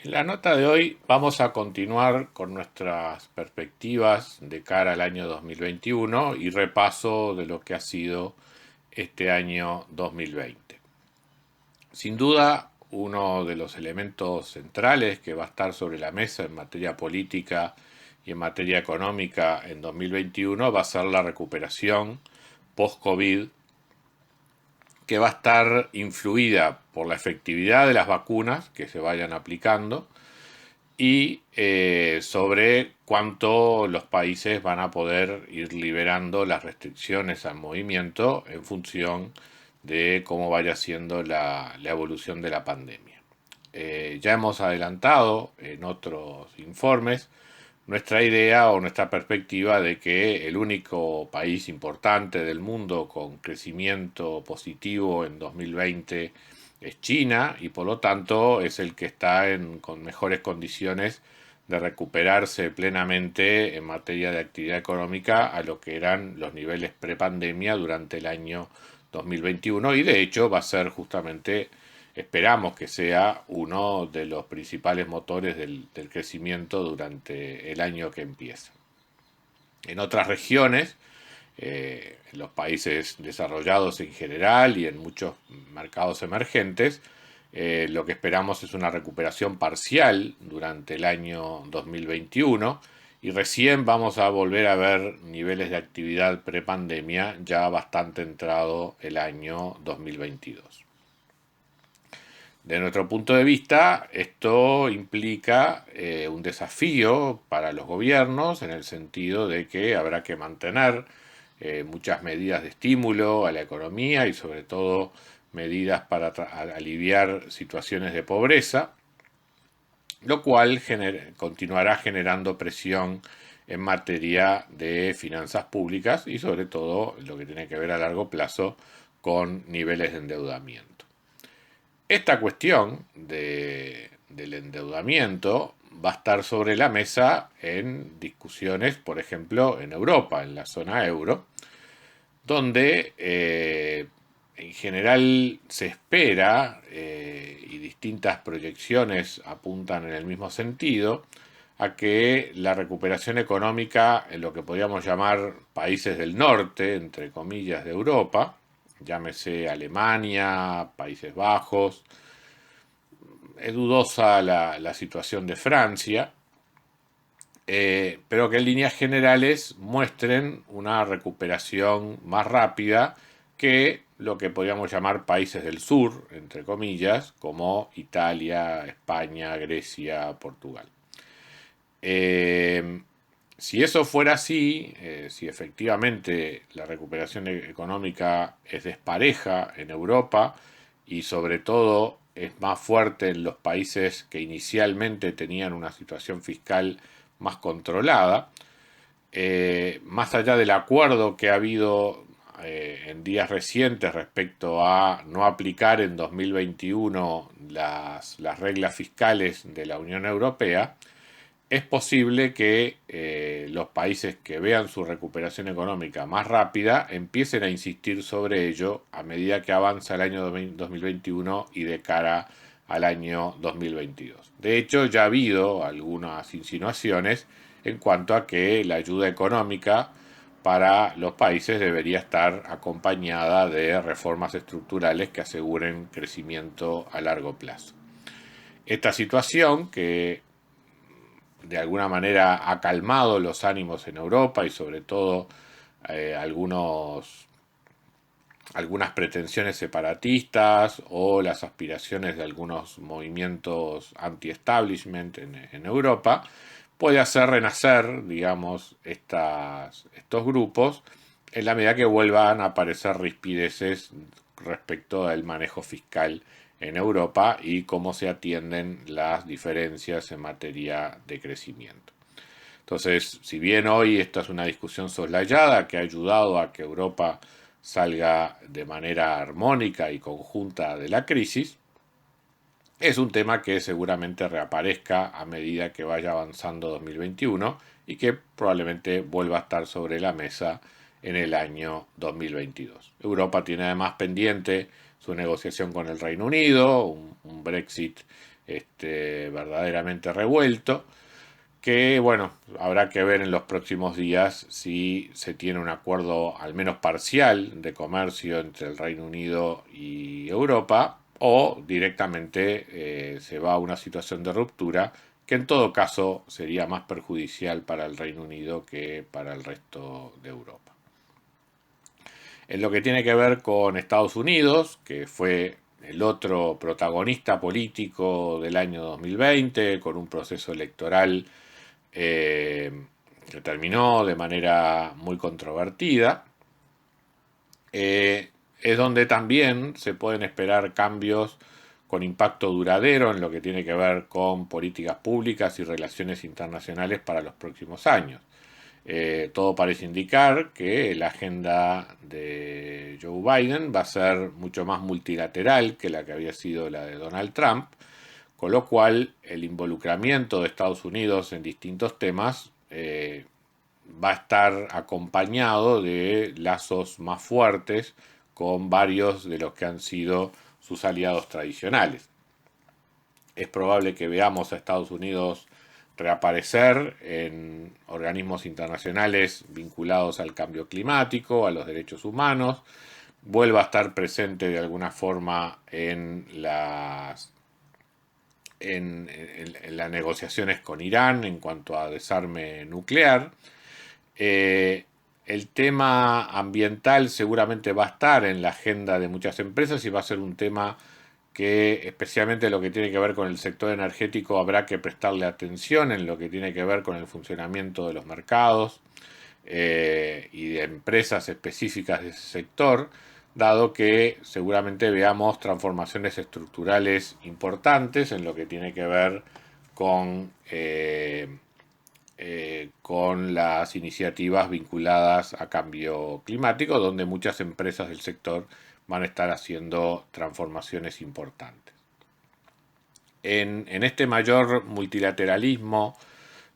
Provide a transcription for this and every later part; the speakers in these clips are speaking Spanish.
En la nota de hoy vamos a continuar con nuestras perspectivas de cara al año 2021 y repaso de lo que ha sido este año 2020. Sin duda, uno de los elementos centrales que va a estar sobre la mesa en materia política y en materia económica en 2021 va a ser la recuperación post-COVID, que va a estar influida por la efectividad de las vacunas que se vayan aplicando y sobre cuánto los países van a poder ir liberando las restricciones al movimiento en función de cómo vaya siendo la evolución de la pandemia. Ya hemos adelantado en otros informes nuestra idea o nuestra perspectiva de que el único país importante del mundo con crecimiento positivo en 2020 es China y por lo tanto es el que está con mejores condiciones de recuperarse plenamente en materia de actividad económica a lo que eran los niveles prepandemia durante el año 2021 y de hecho va a ser justamente, esperamos que sea uno de los principales motores del crecimiento durante el año que empieza. En otras regiones, en los países desarrollados en general y en muchos mercados emergentes, lo que esperamos es una recuperación parcial durante el año 2021 y recién vamos a volver a ver niveles de actividad prepandemia ya bastante entrado el año 2022. De nuestro punto de vista, esto implica un desafío para los gobiernos en el sentido de que habrá que mantener muchas medidas de estímulo a la economía y sobre todo medidas para aliviar situaciones de pobreza, lo cual continuará generando presión en materia de finanzas públicas y sobre todo lo que tiene que ver a largo plazo con niveles de endeudamiento. Esta cuestión del endeudamiento va a estar sobre la mesa en discusiones, por ejemplo, en Europa, en la zona euro, donde en general se espera, y distintas proyecciones apuntan en el mismo sentido, a que la recuperación económica en lo que podríamos llamar países del norte, entre comillas, de Europa, llámese Alemania, Países Bajos, es dudosa la situación de Francia, pero que en líneas generales muestren una recuperación más rápida que lo que podríamos llamar países del sur, entre comillas, como Italia, España, Grecia, Portugal. Eh, si eso fuera así, si efectivamente la recuperación económica es despareja en Europa y sobre todo es más fuerte en los países que inicialmente tenían una situación fiscal más controlada, más allá del acuerdo que ha habido en días recientes respecto a no aplicar en 2021 las reglas fiscales de la Unión Europea, es posible que los países que vean su recuperación económica más rápida empiecen a insistir sobre ello a medida que avanza el año 2021 y de cara al año 2022. De hecho, ya ha habido algunas insinuaciones en cuanto a que la ayuda económica para los países debería estar acompañada de reformas estructurales que aseguren crecimiento a largo plazo. Esta situación, que de alguna manera ha calmado los ánimos en Europa y sobre todo eh, algunos, algunas pretensiones separatistas o las aspiraciones de algunos movimientos anti-establishment en Europa, puede hacer renacer, digamos, estos grupos en la medida que vuelvan a aparecer rispideces respecto al manejo fiscal en Europa y cómo se atienden las diferencias en materia de crecimiento. Entonces, si bien hoy esta es una discusión soslayada que ha ayudado a que Europa salga de manera armónica y conjunta de la crisis, es un tema que seguramente reaparezca a medida que vaya avanzando 2021 y que probablemente vuelva a estar sobre la mesa en el año 2022. Europa tiene además pendiente su negociación con el Reino Unido, un Brexit verdaderamente revuelto, que bueno, habrá que ver en los próximos días si se tiene un acuerdo al menos parcial de comercio entre el Reino Unido y Europa o directamente se va a una situación de ruptura que en todo caso sería más perjudicial para el Reino Unido que para el resto de Europa. En lo que tiene que ver con Estados Unidos, que fue el otro protagonista político del año 2020, con un proceso electoral eh, que terminó de manera muy controvertida, es donde también se pueden esperar cambios con impacto duradero en lo que tiene que ver con políticas públicas y relaciones internacionales para los próximos años. Todo parece indicar que la agenda de Joe Biden va a ser mucho más multilateral que la que había sido la de Donald Trump, con lo cual el involucramiento de Estados Unidos en distintos temas va a estar acompañado de lazos más fuertes con varios de los que han sido sus aliados tradicionales. Es probable que veamos a Estados Unidos reaparecer en organismos internacionales vinculados al cambio climático, a los derechos humanos, vuelva a estar presente de alguna forma en las negociaciones con Irán en cuanto a desarme nuclear. El tema ambiental seguramente va a estar en la agenda de muchas empresas y va a ser un tema que especialmente lo que tiene que ver con el sector energético habrá que prestarle atención en lo que tiene que ver con el funcionamiento de los mercados y de empresas específicas de ese sector, dado que seguramente veamos transformaciones estructurales importantes en lo que tiene que ver con las iniciativas vinculadas a cambio climático, donde muchas empresas del sector van a estar haciendo transformaciones importantes. En este mayor multilateralismo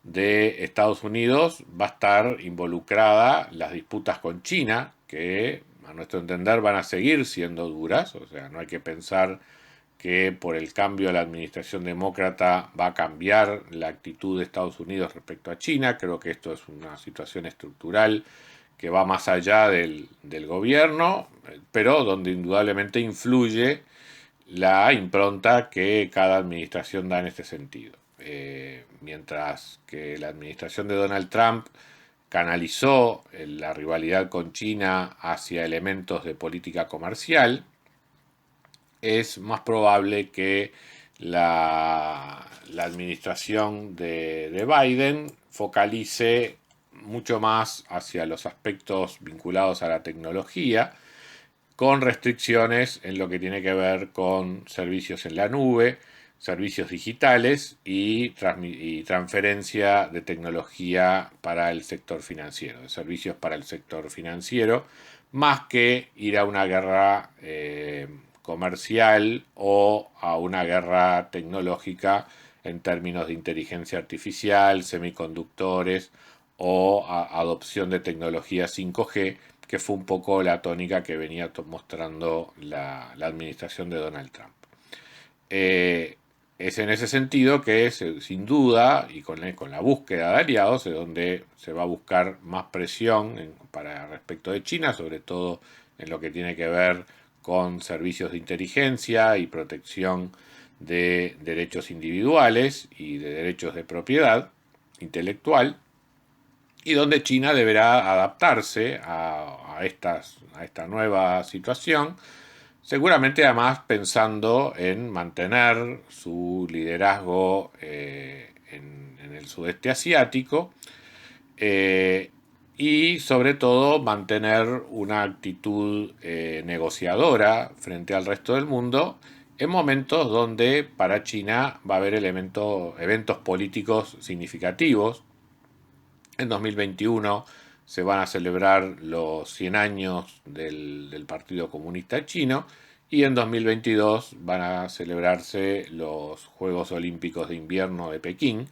de Estados Unidos va a estar involucrada las disputas con China, que a nuestro entender van a seguir siendo duras, o sea, no hay que pensar que por el cambio de la administración demócrata va a cambiar la actitud de Estados Unidos respecto a China. Creo que esto es una situación estructural que va más allá del gobierno, pero donde indudablemente influye la impronta que cada administración da en este sentido. Mientras que la administración de Donald Trump canalizó la rivalidad con China hacia elementos de política comercial, es más probable que la administración de Biden focalice mucho más hacia los aspectos vinculados a la tecnología, con restricciones en lo que tiene que ver con servicios en la nube, servicios digitales y transferencia de tecnología para el sector financiero, de servicios para el sector financiero, más que ir a una guerra comercial o a una guerra tecnológica en términos de inteligencia artificial, semiconductores o adopción de tecnología 5G, que fue un poco la tónica que venía mostrando la administración de Donald Trump. Es en ese sentido que sin duda, y con la búsqueda de aliados, es donde se va a buscar más presión para respecto de China, sobre todo en lo que tiene que ver con servicios de inteligencia y protección de derechos individuales y de derechos de propiedad intelectual, y donde China deberá adaptarse a esta nueva situación, seguramente además pensando en mantener su liderazgo en el sudeste asiático y sobre todo mantener una actitud negociadora frente al resto del mundo en momentos donde para China va a haber eventos políticos significativos. En 2021 se van a celebrar los 100 años del Partido Comunista Chino y en 2022 van a celebrarse los Juegos Olímpicos de Invierno de Pekín.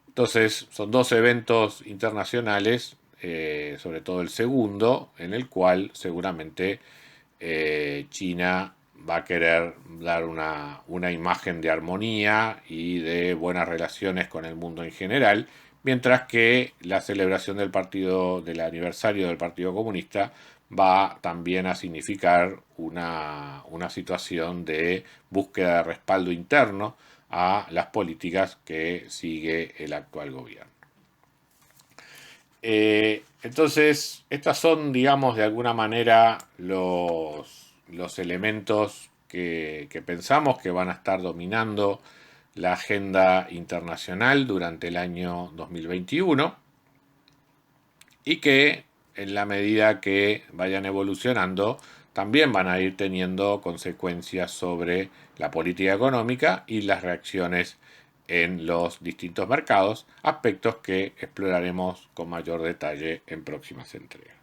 Entonces son dos eventos internacionales, sobre todo el segundo, en el cual seguramente China va a querer dar una imagen de armonía y de buenas relaciones con el mundo en general, mientras que la celebración del aniversario del Partido Comunista va también a significar una situación de búsqueda de respaldo interno a las políticas que sigue el actual gobierno. Entonces, estas son, digamos, de alguna manera los elementos que pensamos que van a estar dominando la agenda internacional durante el año 2021 y que en la medida que vayan evolucionando también van a ir teniendo consecuencias sobre la política económica y las reacciones en los distintos mercados, aspectos que exploraremos con mayor detalle en próximas entregas.